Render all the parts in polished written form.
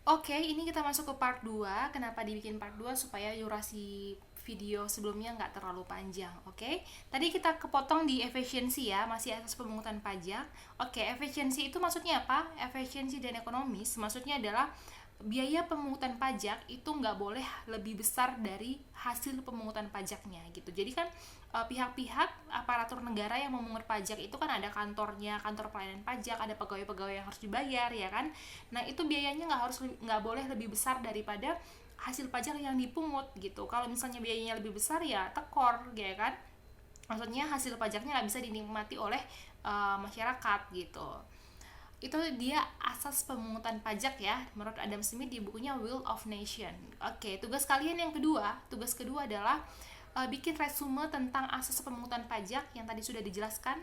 Oke, ini kita masuk ke part 2. Kenapa dibikin part 2? Supaya durasi video sebelumnya nggak terlalu panjang, oke? Tadi kita kepotong di efisiensi ya, masih atas pemungutan pajak. Oke, efisiensi itu maksudnya apa? Efisiensi dan ekonomis maksudnya adalah biaya pemungutan pajak itu nggak boleh lebih besar dari hasil pemungutan pajaknya gitu. Jadi kan pihak-pihak aparatur negara yang memungut pajak itu kan ada kantornya, kantor pelayanan pajak, ada pegawai-pegawai yang harus dibayar ya kan. Nah itu biayanya nggak boleh lebih besar daripada hasil pajak yang dipungut gitu. Kalau misalnya biayanya lebih besar ya tekor ya kan. Maksudnya hasil pajaknya nggak bisa dinikmati oleh masyarakat gitu. Itu dia asas pemungutan pajak ya menurut Adam Smith di bukunya Will of Nation. Oke, tugas kedua adalah bikin resume tentang asas pemungutan pajak yang tadi sudah dijelaskan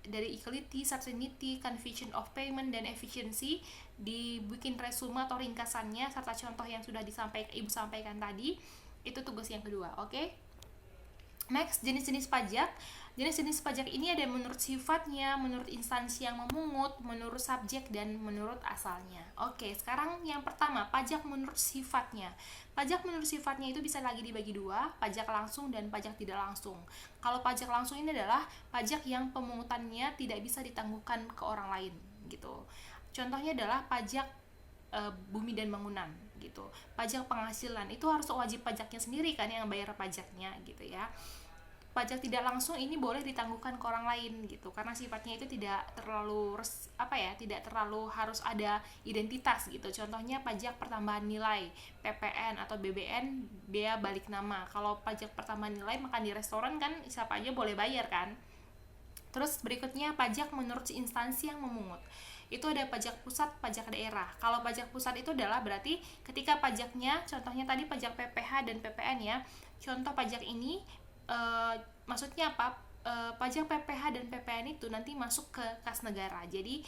dari equality, certainty, confusion of payment, dan efficiency. Dibikin resume atau ringkasannya serta contoh yang sudah Ibu sampaikan tadi. Itu tugas yang kedua, oke? Next, jenis-jenis pajak. Jenis-jenis pajak ini ada menurut sifatnya, menurut instansi yang memungut, menurut subjek, dan menurut asalnya. Oke, sekarang yang pertama, pajak menurut sifatnya. Pajak menurut sifatnya itu bisa lagi dibagi dua, pajak langsung dan pajak tidak langsung. Kalau pajak langsung ini adalah pajak yang pemungutannya tidak bisa ditangguhkan ke orang lain, gitu. Contohnya adalah pajak bumi dan bangunan gitu. Pajak penghasilan itu harus wajib pajaknya sendiri kan yang bayar pajaknya gitu ya. Pajak tidak langsung ini boleh ditangguhkan ke orang lain gitu karena sifatnya itu tidak terlalu tidak terlalu harus ada identitas gitu. Contohnya pajak pertambahan nilai, PPN atau BBN, bea balik nama. Kalau pajak pertambahan nilai makan di restoran kan siapa aja boleh bayar kan. Terus berikutnya pajak menurut instansi yang memungut. Itu ada pajak pusat, pajak daerah. Kalau pajak pusat itu adalah berarti ketika pajaknya, contohnya tadi pajak PPh dan PPN ya. Contoh pajak ini maksudnya apa? Pajak PPh dan PPN itu nanti masuk ke kas negara. Jadi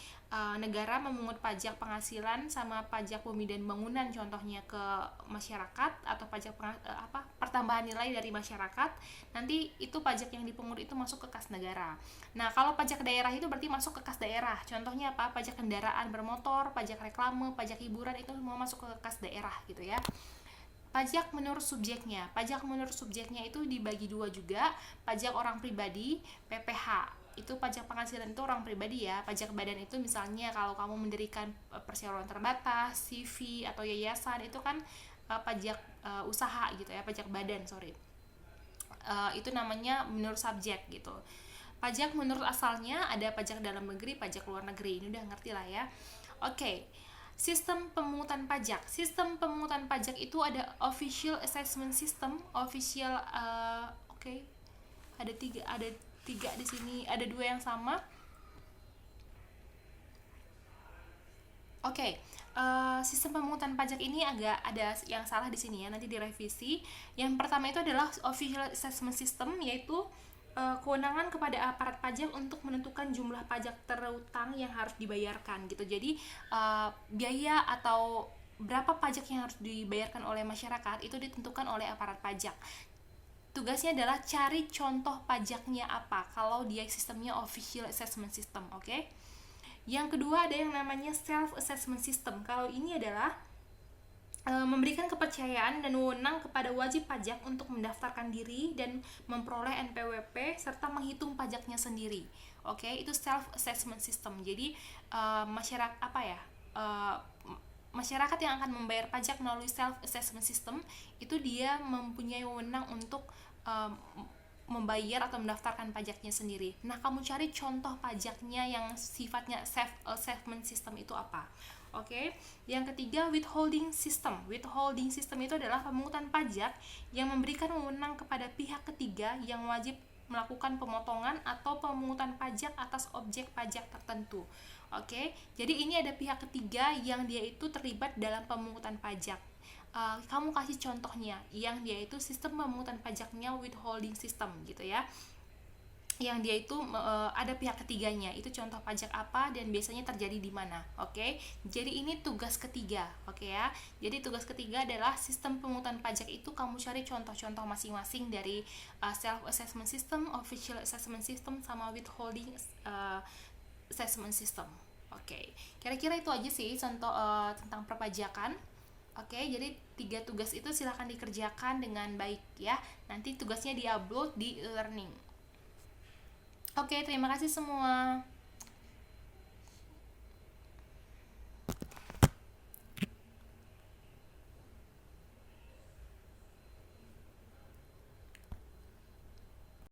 negara memungut pajak penghasilan sama pajak bumi dan bangunan contohnya ke masyarakat atau pajak pertambahan nilai dari masyarakat. Nanti itu pajak yang dipungut itu masuk ke kas negara. Nah, kalau pajak daerah itu berarti masuk ke kas daerah. Contohnya apa? Pajak kendaraan bermotor, pajak reklame, pajak hiburan itu semua masuk ke kas daerah gitu ya. Pajak menurut subjeknya. Pajak menurut subjeknya itu dibagi dua juga. Pajak orang pribadi, PPh. Itu pajak penghasilan itu orang pribadi ya. Pajak badan itu misalnya kalau kamu mendirikan perseroan terbatas, CV atau yayasan itu kan pajak usaha gitu ya, pajak badan, sorry. Itu namanya menurut subjek gitu. Pajak menurut asalnya ada pajak dalam negeri, pajak luar negeri. Ini udah ngerti lah ya. Oke. Sistem pemungutan pajak. Sistem pemungutan pajak itu ada official assessment system, official ada tiga di sini, ada dua yang sama. Oke, sistem pemungutan pajak ini agak ada yang salah di sini ya, nanti direvisi. Yang pertama itu adalah official assessment system, yaitu kewenangan kepada aparat pajak untuk menentukan jumlah pajak terutang yang harus dibayarkan gitu. Jadi biaya atau berapa pajak yang harus dibayarkan oleh masyarakat itu ditentukan oleh aparat pajak. Tugasnya adalah cari contoh pajaknya apa kalau dia sistemnya official assessment system, oke? Yang kedua ada yang namanya self assessment system. Kalau ini adalah memberikan kepercayaan dan wewenang kepada wajib pajak untuk mendaftarkan diri dan memperoleh NPWP serta menghitung pajaknya sendiri. Oke, itu self assessment system. Jadi masyarakat masyarakat yang akan membayar pajak melalui self assessment system itu dia mempunyai wewenang untuk membayar atau mendaftarkan pajaknya sendiri. Nah, kamu cari contoh pajaknya yang sifatnya self assessment system itu apa? Oke. Yang ketiga, withholding system. Withholding system itu adalah pemungutan pajak yang memberikan wewenang kepada pihak ketiga yang wajib melakukan pemotongan atau pemungutan pajak atas objek pajak tertentu. Oke. Jadi ini ada pihak ketiga yang dia itu terlibat dalam pemungutan pajak. Kamu kasih contohnya yang dia itu sistem pemungutan pajaknya withholding system gitu ya, yang dia itu ada pihak ketiganya, itu contoh pajak apa dan biasanya terjadi di mana. Oke, jadi ini tugas ketiga. Oke ya, jadi tugas ketiga adalah sistem pemungutan pajak itu kamu cari contoh-contoh masing-masing dari self assessment system, official assessment system, sama withholding assessment system. Oke, kira-kira itu aja sih contoh tentang perpajakan. Oke, jadi 3 tugas itu silahkan dikerjakan dengan baik ya. Nanti tugasnya diupload di e-learning. Oke, terima kasih semua.